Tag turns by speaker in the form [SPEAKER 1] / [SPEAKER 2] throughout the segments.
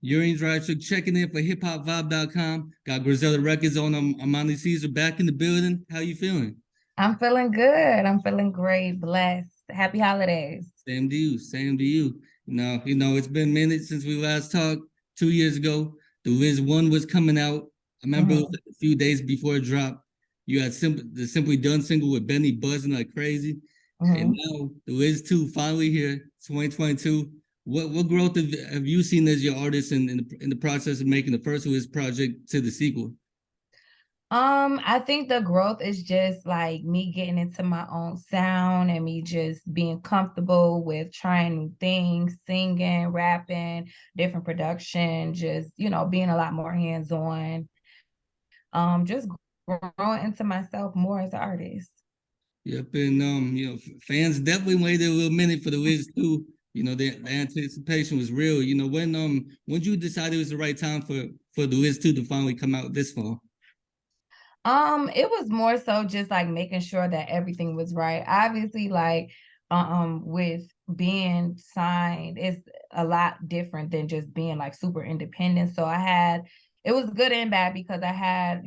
[SPEAKER 1] Urian's Right Trick checking in for hiphopvibe.com. Got Griselda Records on Armani Caesar back in the building. How you feeling?
[SPEAKER 2] I'm feeling good. I'm feeling great, blessed. Happy holidays.
[SPEAKER 1] Same to you. Same to you. It's been minutes since we last talked. 2 years ago, the Wiz One was coming out. I remember it was
[SPEAKER 2] Mhm,
[SPEAKER 1] like a few days before it dropped. You had the Simply Done single with Benny buzzing like crazy, and
[SPEAKER 2] mhm.
[SPEAKER 1] now the Wiz Two finally here, 2022. What growth have you seen as your artist in the process of making the first Wiz project to the sequel?
[SPEAKER 2] I think the growth is just like me getting into my own sound and me just being comfortable with trying new things, singing, rapping, different production, just, being a lot more hands-on. Just growing into myself more as an artist.
[SPEAKER 1] Yep, and fans definitely waited a little minute for the Wiz too. The anticipation was real. When you decided it was the right time for the Wiz 2 to finally come out this fall.
[SPEAKER 2] It was more so just like making sure that everything was right. Obviously, like with being signed, it's a lot different than just being like super independent. So it was good and bad because I had,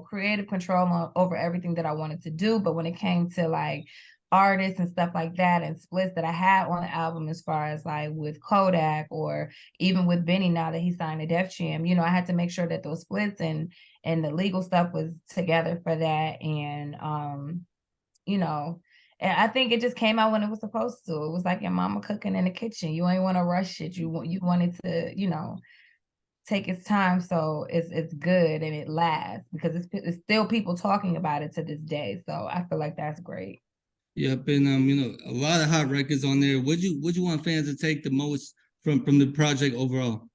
[SPEAKER 2] creative control over everything that I wanted to do. But when it came to like artists and stuff like that and splits that I had on the album, as far as like with Kodak or even with Benny now that he signed to Def Jam, I had to make sure that those splits and the legal stuff was together for that. You know, and I think it just came out when it was supposed to. It was like your mama cooking in the kitchen. You ain't want to rush it. You wanted to, take its time, so it's good and it lasts because it's still people talking about it to this day. So I feel like that's great.
[SPEAKER 1] Yep, and a lot of hot records on there. Would you want fans to take the most from the project overall?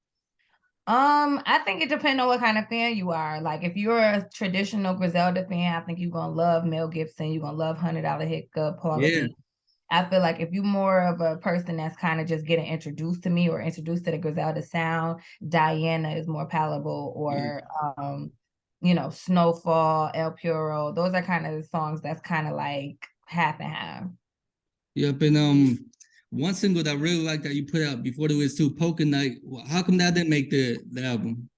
[SPEAKER 2] I think it depends on what kind of fan you are. Like if you're a traditional Griselda fan, I think you're gonna love Mel Gibson, you're gonna love $100 Hiccup, Paula
[SPEAKER 1] Yeah,
[SPEAKER 2] Deen. I feel like if you're more of a person that's kind of just getting introduced to me or introduced to the Griselda sound, Diana is more palatable,
[SPEAKER 1] yeah,
[SPEAKER 2] or Snowfall, El Puro. Those are kind of the songs that's kind of like half and half.
[SPEAKER 1] yep, and one single that I really like that you put out before the Wiz 2, Poker Night. How come that didn't make the album?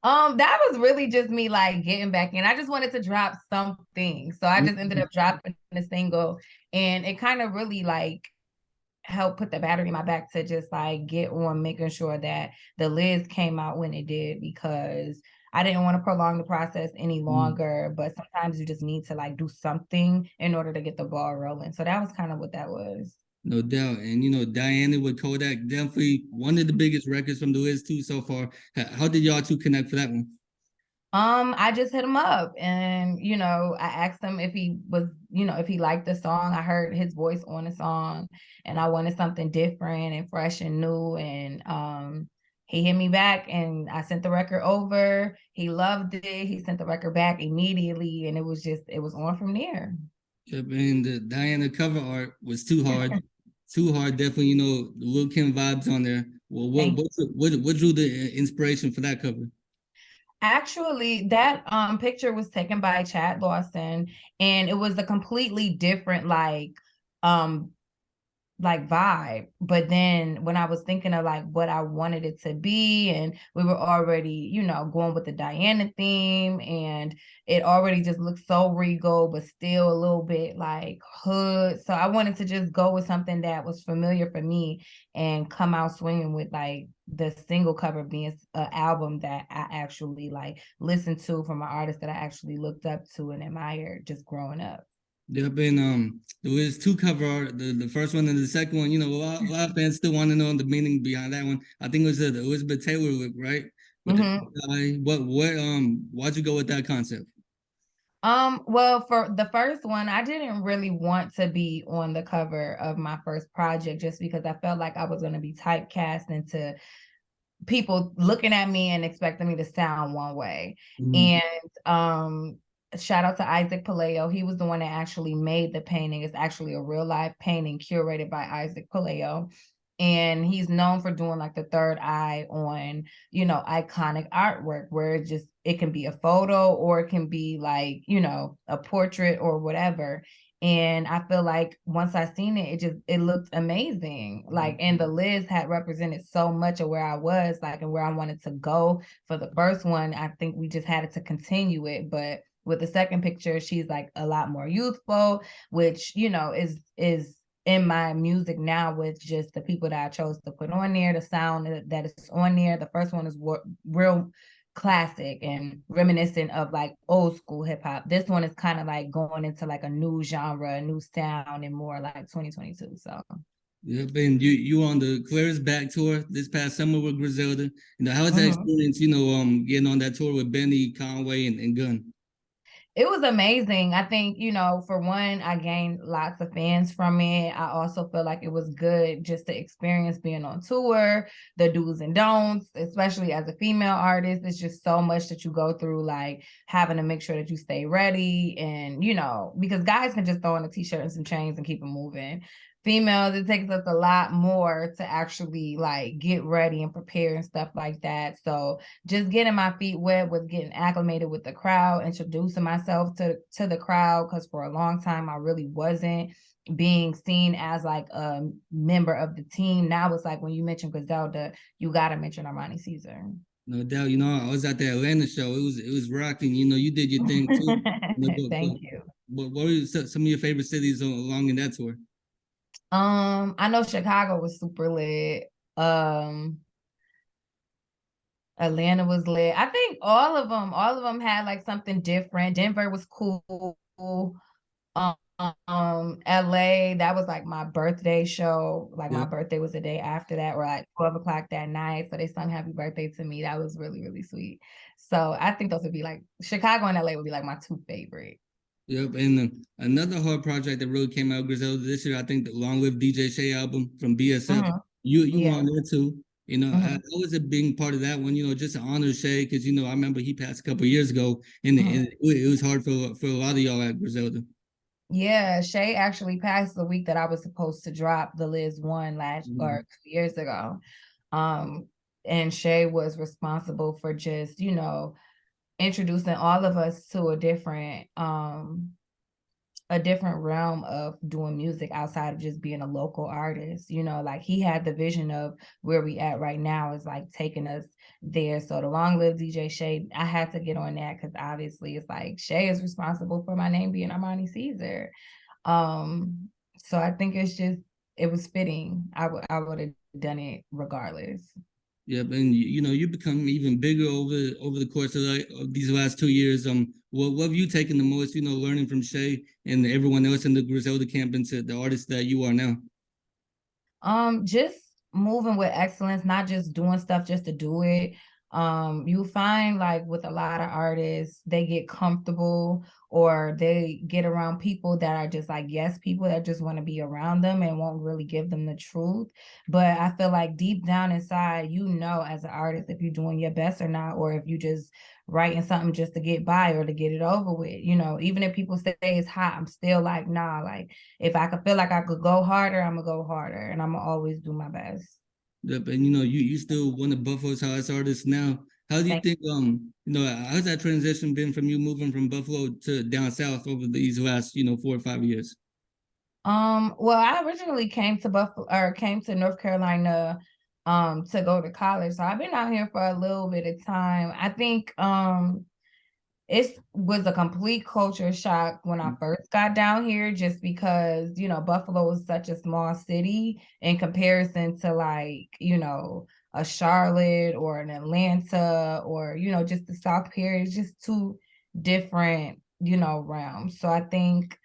[SPEAKER 2] That was really just me like getting back in. I just wanted to drop something. So I just ended up dropping a single, and it kind of really like helped put the battery in my back to just like get on making sure that the lids came out when it did, because I didn't want to prolong the process any
[SPEAKER 1] Mm.
[SPEAKER 2] longer. But sometimes you just need to like do something in order to get the ball rolling. So that was kind of what that was.
[SPEAKER 1] No doubt. And Diana with Kodak, definitely one of the biggest records from the Wiz too so far. How did y'all two connect for that one?
[SPEAKER 2] I just hit him up and, I asked him if he was, if he liked the song. I heard his voice on the song and I wanted something different and fresh and new. And he hit me back and I sent the record over. He loved it. He sent the record back immediately and it was on from there.
[SPEAKER 1] Yep, and the Diana cover art was too hard. Too hard, definitely, the Lil Kim vibes on there. Well,
[SPEAKER 2] Thank
[SPEAKER 1] what drew the inspiration for that cover?
[SPEAKER 2] Actually, that picture was taken by Chad Lawson and it was a completely different um like vibe. But then when I was thinking of like what I wanted it to be, and we were already, going with the Diana theme, and it already just looked so regal, but still a little bit like hood. So I wanted to just go with something that was familiar for me and come out swinging with like the single cover being an album that I actually like listened to from an artist that I actually looked up to and admired just growing up.
[SPEAKER 1] Yep, and there was two cover art, the first one and the second one. A lot of fans still want to know the meaning behind that one. I think it was the Elizabeth Taylor look, right? With the
[SPEAKER 2] Mm-hmm.
[SPEAKER 1] guy. Why'd you go with that concept?
[SPEAKER 2] Well, for the first one, I didn't really want to be on the cover of my first project just because I felt like I was going to be typecast into people looking at me and expecting me to sound one way.
[SPEAKER 1] Mhm.
[SPEAKER 2] And shout out to Isaac Palayo. He was the one that actually made the painting. It's actually a real life painting curated by Isaac Palayo. And he's known for doing like the third eye on, iconic artwork where it can be a photo or it can be like, a portrait or whatever. And I feel like once I seen it, it looked amazing. Like, and the Liz had represented so much of where I was, like, and where I wanted to go for the first one. I think we just had to continue it. But with the second picture, she's like a lot more youthful, which, you know, is in my music now with just the people that I chose to put on there, the sound that is on there. The first one is real classic and reminiscent of like old school hip hop. This one is kind of like going into like a new genre, a new sound, and more like 2022. So
[SPEAKER 1] Yep, and you on the Claire's Back tour this past summer with Griselda. You know, how was that experience, getting on that tour with Benny, Conway, and Gunn?
[SPEAKER 2] it was amazing. I think, you know, for one, I gained lots of fans from it. I also feel like it was good just to experience being on tour, the do's and don'ts, especially as a female artist. It's just so much that you go through, like having to make sure that you stay ready. And, you know, because guys can just throw on a t-shirt and some chains and keep it moving. Females, it takes us a lot more to actually like get ready and prepare and stuff like that. So just getting my feet wet with getting acclimated with the crowd, introducing myself to the crowd, because for a long time I really wasn't being seen as like a member of the team. Now it's like when you mention Griselda, you gotta mention Armani Caesar.
[SPEAKER 1] No doubt. You know, I was at the Atlanta show. It was rocking. You know, you did your thing too.
[SPEAKER 2] Thank you.
[SPEAKER 1] What were some of your favorite cities along in that tour?
[SPEAKER 2] I know Chicago was super lit. Atlanta was lit. I think all of them had like something different. Denver was cool. LA, that was like my birthday show. Like my
[SPEAKER 1] Yep.
[SPEAKER 2] birthday was the day after that, or like 12 o'clock that night. So they sung happy birthday to me. That was really, really sweet. So I think those would be like Chicago and LA would be like my two favorite.
[SPEAKER 1] Yep, and another hard project that really came out Griselda this year, I think the Long Live DJ Shay album from BSF.
[SPEAKER 2] Mm-hmm.
[SPEAKER 1] You
[SPEAKER 2] Yeah.
[SPEAKER 1] on there too. You know, I
[SPEAKER 2] Mm-hmm.
[SPEAKER 1] was a big part of that one. You know, just to honor Shay because I remember he passed a couple years ago, and
[SPEAKER 2] Mm-hmm.
[SPEAKER 1] it was hard for a lot of y'all at Griselda.
[SPEAKER 2] Yeah, Shay actually passed the week that I was supposed to drop the Liz one last
[SPEAKER 1] Mhm.
[SPEAKER 2] or 2 years ago. Um, and Shay was responsible for just, you know, introducing all of us to a different realm of doing music outside of just being a local artist. You know, like he had the vision of where we at right now is like taking us there. So the Long Live DJ Shay, I had to get on that because obviously it's like Shay is responsible for my name being Armani Caesar. Um, so I think it was fitting. I would have done it regardless.
[SPEAKER 1] Yep, and you become even bigger over the course of these last 2 years. What have you taken the most? Learning from Shay and everyone else in the Griselda camp into the artist that you are now.
[SPEAKER 2] Just moving with excellence, not just doing stuff just to do it. You find like with a lot of artists, they get comfortable or they get around people that are just like yes people that just want to be around them and won't really give them the truth. But I feel like deep down inside, you know, as an artist, if you're doing your best or not, or if you just writing something just to get by or to get it over with. You know, even if people say it's hot, I'm still like, nah, like if I could feel like I could go harder, I'm gonna go harder and I'm gonna always do my best.
[SPEAKER 1] Yep, and you still one of Buffalo's hottest artists now. How do you
[SPEAKER 2] Thank
[SPEAKER 1] think how's that transition been from you moving from Buffalo to down south over these last 4 or 5 years?
[SPEAKER 2] Well, I originally came to Buffalo or came to North Carolina to go to college. So I've been out here for a little bit of time. I think it was a complete culture shock when I first got down here, just because, you know, Buffalo is such a small city in comparison to like, you know, a Charlotte or an Atlanta or, you know, just the South period. It's just two different, you know, realms. So I think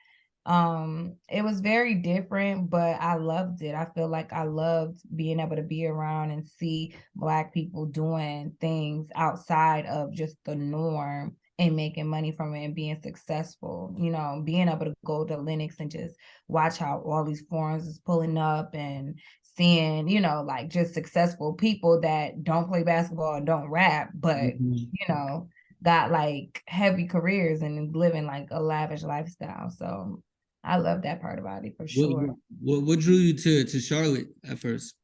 [SPEAKER 2] it was very different, but I loved it. I feel like I loved being able to be around and see Black people doing things outside of just the norm and making money from it and being successful. You know, being able to go to Linux and just watch how all these forums is pulling up and seeing, you know, like just successful people that don't play basketball or don't rap, but
[SPEAKER 1] Mhm.
[SPEAKER 2] you know, got like heavy careers and living like a lavish lifestyle. So I love that part about it for
[SPEAKER 1] What,
[SPEAKER 2] sure.
[SPEAKER 1] what drew you to Charlotte at first?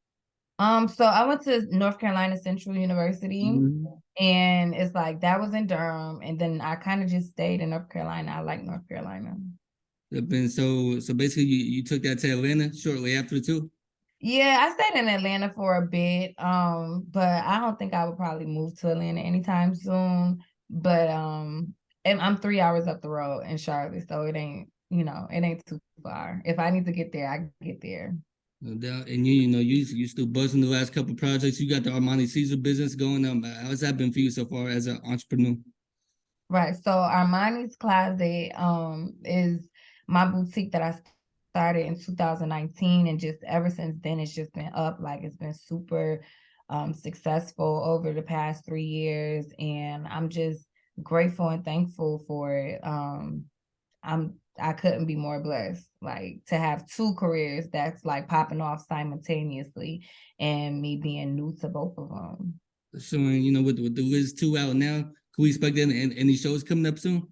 [SPEAKER 2] So I went to North Carolina Central University,
[SPEAKER 1] Mhm.
[SPEAKER 2] and it's like that was in Durham, and then I kind of just stayed in North Carolina. I like North Carolina.
[SPEAKER 1] And so basically you took that to Atlanta shortly after too?
[SPEAKER 2] Yeah, I stayed in Atlanta for a bit. But I don't think I would probably move to Atlanta anytime soon. But and I'm 3 hours up the road in Charlotte, so it ain't, it ain't too far. If I need to get there, I get there.
[SPEAKER 1] No doubt. And you still buzzing the last couple projects. You got the Armani Caesar business going. How's that been for you so far as an entrepreneur?
[SPEAKER 2] Right. So Armani's Closet is my boutique that I started in 2019, and just ever since then it's just been up. Like, it's been super successful over the past 3 years, and I'm just grateful and thankful for it. I couldn't be more blessed, like, to have two careers that's like popping off simultaneously, and me being new to both of them.
[SPEAKER 1] So with the Wiz 2 out now, can we expect any shows coming up soon?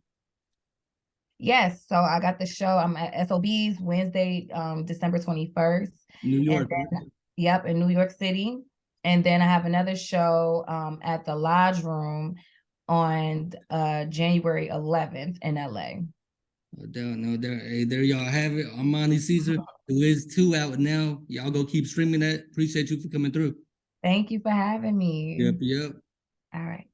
[SPEAKER 2] Yes, so I got the show. I'm at SOB's Wednesday, December 21st.
[SPEAKER 1] New
[SPEAKER 2] And
[SPEAKER 1] York, right?
[SPEAKER 2] then, yep, in New York City. And then I have another show at the Lodge Room on January 11th in LA.
[SPEAKER 1] No doubt, no doubt. Hey, there y'all have it. Armani Caesar, the Wiz 2 out now. Y'all go keep streaming that. Appreciate you for coming through.
[SPEAKER 2] Thank you for having me.
[SPEAKER 1] Yep, yep.
[SPEAKER 2] All right.